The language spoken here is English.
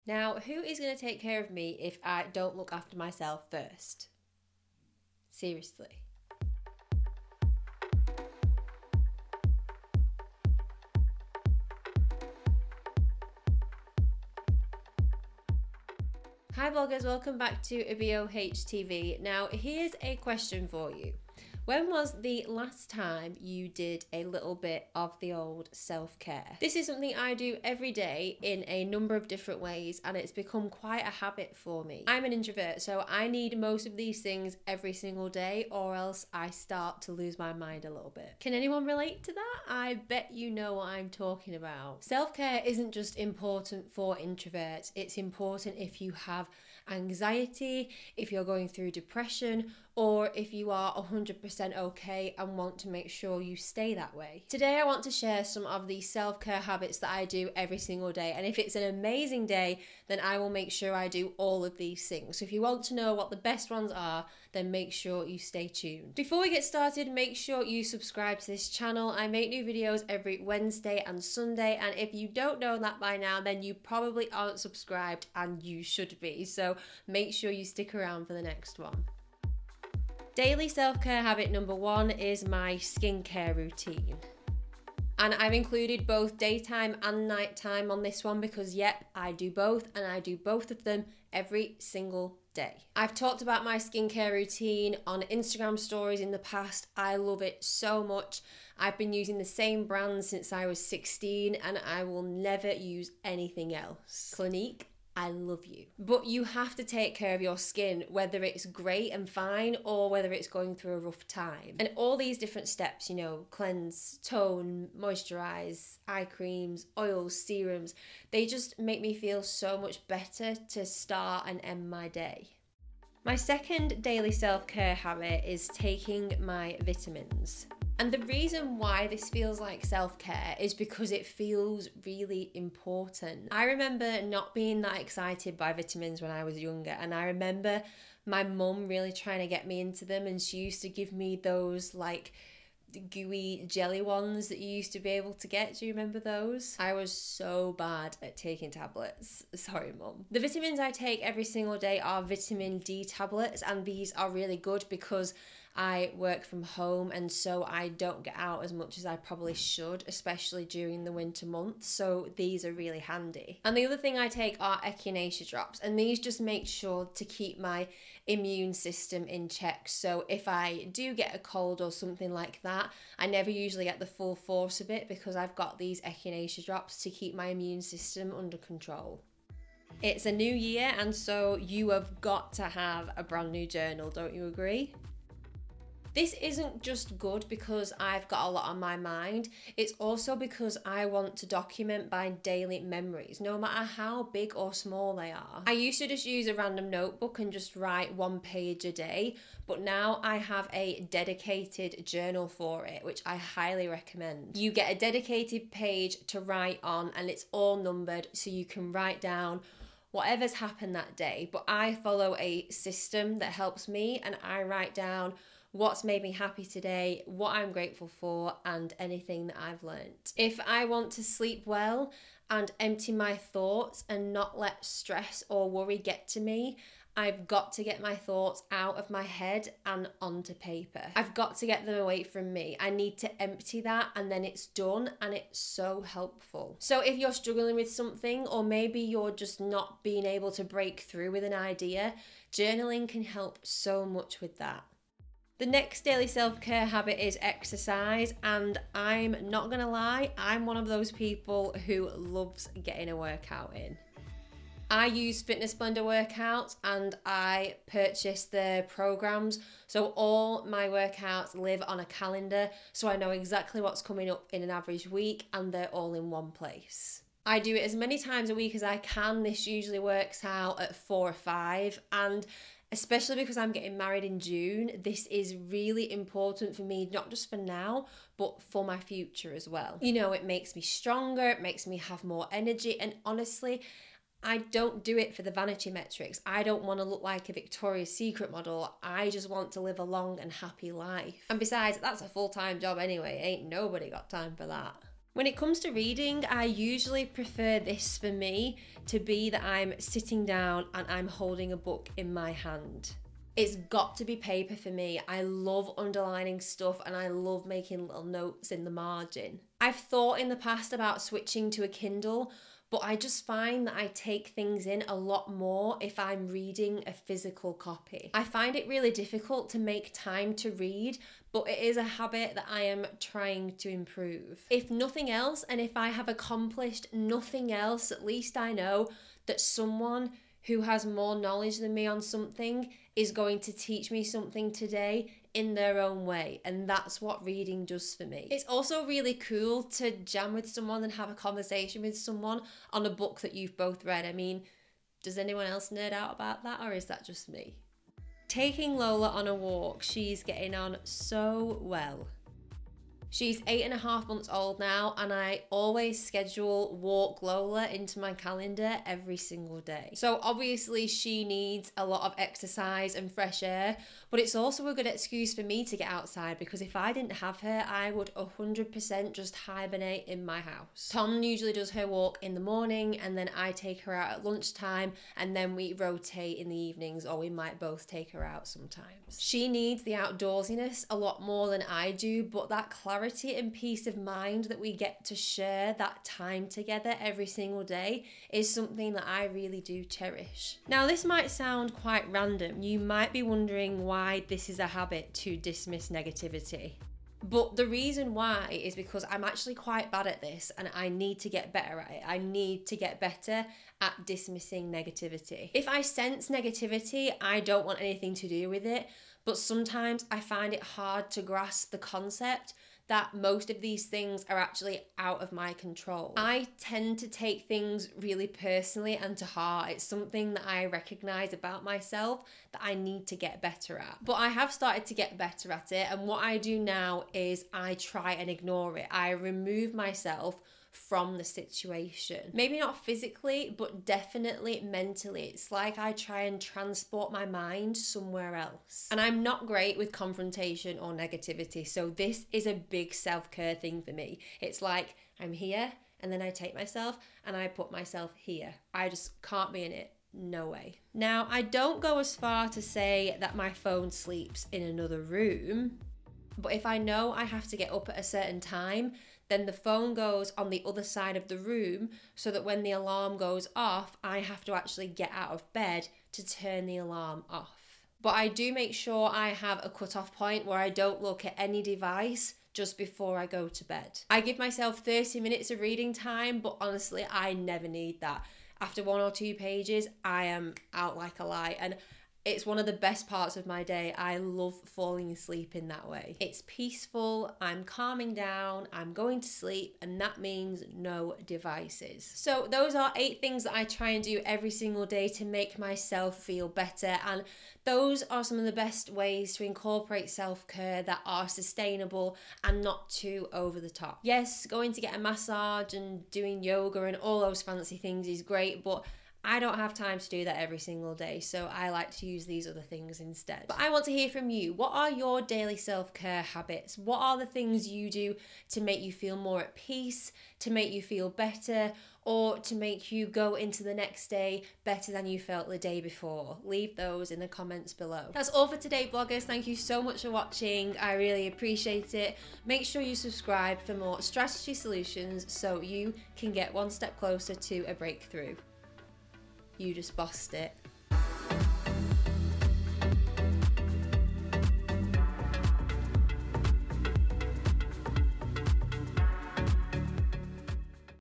Now, who is going to take care of me if I don't look after myself first? Seriously. Hi vloggers, welcome back to ABOHTV. Now, here's a question for you. When was the last time you did a little bit of the old self-care? This is something I do every day in a number of different ways, and it's become quite a habit for me. I'm an introvert, so I need most of these things every single day, or else I start to lose my mind a little bit. Can anyone relate to that? I bet you know what I'm talking about. Self-care isn't just important for introverts, it's important if you have anxiety, if you're going through depression, or if you are 100% okay and want to make sure you stay that way. Today I want to share some of the self-care habits that I do every single day, and if it's an amazing day, then I will make sure I do all of these things. So if you want to know what the best ones are, then make sure you stay tuned. Before we get started, make sure you subscribe to this channel. I make new videos every Wednesday and Sunday, and if you don't know that by now, then you probably aren't subscribed, and you should be. So make sure you stick around for the next one. Daily self-care habit number 1 is my skincare routine. And I've included both daytime and nighttime on this one because, yep, I do both, and I do both of them every single day. I've talked about my skincare routine on Instagram stories in the past. I love it so much. I've been using the same brand since I was 16, and I will never use anything else. Clinique, I love you. But you have to take care of your skin, whether it's great and fine or whether it's going through a rough time. And all these different steps, you know, cleanse, tone, moisturize, eye creams, oils, serums, they just make me feel so much better to start and end my day. My second daily self-care habit is taking my vitamins. And the reason why this feels like self-care is because it feels really important. I remember not being that excited by vitamins when I was younger, and I remember my mum really trying to get me into them, and she used to give me those like gooey jelly ones that you used to be able to get. Do you remember those? I was so bad at taking tablets. Sorry, mum. The vitamins I take every single day are vitamin D tablets, and these are really good because I work from home, and so I don't get out as much as I probably should, especially during the winter months, so these are really handy. And the other thing I take are echinacea drops, and these just make sure to keep my immune system in check. So if I do get a cold or something like that, I never usually get the full force of it because I've got these echinacea drops to keep my immune system under control. It's a new year, and so you have got to have a brand new journal, don't you agree? This isn't just good because I've got a lot on my mind, it's also because I want to document my daily memories, no matter how big or small they are. I used to just use a random notebook and just write 1 page a day, but now I have a dedicated journal for it, which I highly recommend. You get a dedicated page to write on, and it's all numbered so you can write down whatever's happened that day, but I follow a system that helps me, and I write down what's made me happy today, what I'm grateful for, and anything that I've learnt. If I want to sleep well and empty my thoughts and not let stress or worry get to me, I've got to get my thoughts out of my head and onto paper. I've got to get them away from me. I need to empty that, and then it's done, and it's so helpful. So if you're struggling with something, or maybe you're just not being able to break through with an idea, journaling can help so much with that. The next daily self-care habit is exercise, and I'm not gonna lie, I'm one of those people who loves getting a workout in. I use Fitness Blender workouts, and I purchase the programs, so all my workouts live on a calendar, so I know exactly what's coming up in an average week, and they're all in one place. I do it as many times a week as I can. This usually works out at 4 or 5, and especially because I'm getting married in June, this is really important for me, not just for now, but for my future as well. You know, it makes me stronger, it makes me have more energy, and honestly, I don't do it for the vanity metrics. I don't want to look like a Victoria's Secret model. I just want to live a long and happy life. And besides, that's a full-time job anyway. Ain't nobody got time for that. When it comes to reading, I usually prefer this for me to be that I'm sitting down and I'm holding a book in my hand. It's got to be paper for me. I love underlining stuff and I love making little notes in the margin. I've thought in the past about switching to a Kindle, but I just find that I take things in a lot more if I'm reading a physical copy. I find it really difficult to make time to read, but it is a habit that I am trying to improve. If nothing else, and if I have accomplished nothing else, at least I know that someone who has more knowledge than me on something is going to teach me something today in their own way, and that's what reading does for me. It's also really cool to jam with someone and have a conversation with someone on a book that you've both read. I mean, does anyone else nerd out about that, or is that just me? Taking Lola on a walk, she's getting on so well. She's 8.5 months old now, and I always schedule walk Lola into my calendar every single day. So obviously she needs a lot of exercise and fresh air, but it's also a good excuse for me to get outside, because if I didn't have her, I would 100% just hibernate in my house. Tom usually does her walk in the morning, and then I take her out at lunchtime, and then we rotate in the evenings, or we might both take her out sometimes. She needs the outdoorsiness a lot more than I do, but that clarity and peace of mind that we get to share that time together every single day is something that I really do cherish. Now, this might sound quite random. You might be wondering why this is a habit to dismiss negativity. But the reason why is because I'm actually quite bad at this, and I need to get better at it. I need to get better at dismissing negativity. If I sense negativity, I don't want anything to do with it, but sometimes I find it hard to grasp the concept that most of these things are actually out of my control. I tend to take things really personally and to heart. It's something that I recognize about myself that I need to get better at. But I have started to get better at it, and what I do now is I try and ignore it. I remove myself from the situation. Maybe not physically, but definitely mentally. It's like I try and transport my mind somewhere else. And I'm not great with confrontation or negativity, so this is a big self-care thing for me. It's like I'm here, and then I take myself and I put myself here. I just can't be in it. No way. Now, I don't go as far to say that my phone sleeps in another room, but if I know I have to get up at a certain time, then the phone goes on the other side of the room, so that when the alarm goes off, I have to actually get out of bed to turn the alarm off. But I do make sure I have a cut-off point where I don't look at any device just before I go to bed. I give myself 30 minutes of reading time, but honestly, I never need that. After 1 or 2 pages, I am out like a light, and it's one of the best parts of my day. I love falling asleep in that way. It's peaceful, I'm calming down, I'm going to sleep, and that means no devices. So those are 8 things that I try and do every single day to make myself feel better, and those are some of the best ways to incorporate self-care that are sustainable and not too over the top. Yes, going to get a massage and doing yoga and all those fancy things is great, but I don't have time to do that every single day, so I like to use these other things instead. But I want to hear from you. What are your daily self-care habits? What are the things you do to make you feel more at peace, to make you feel better, or to make you go into the next day better than you felt the day before? Leave those in the comments below. That's all for today, bloggers. Thank you so much for watching. I really appreciate it. Make sure you subscribe for more strategy solutions so you can get one step closer to a breakthrough. You just bossed it.